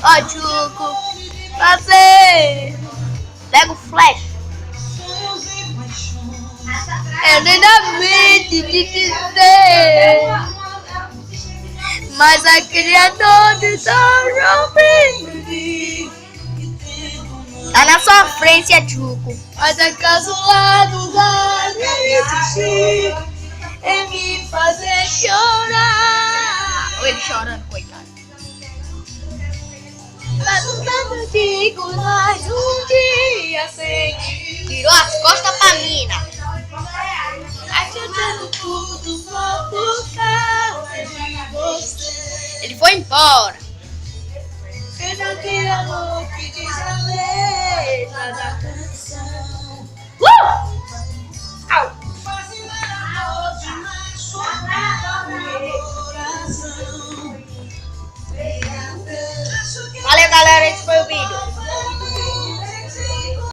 Ó, Chuco, você pega o flash. Eu nem dá mente de dizer, mas a criadora está rompendo. Tá na sua frente, é Chuco. Mas acaso lá do lado insistir em me fazer chorar. Ou ele chorando, coitado. Mas não digo mais um dia sem. Tirou as costas pra mina. Achando tudo só por causa de você. Ele foi embora. Eu já vi amor que diz a letra da canção. Au! Valeu, galera, esse foi o vídeo.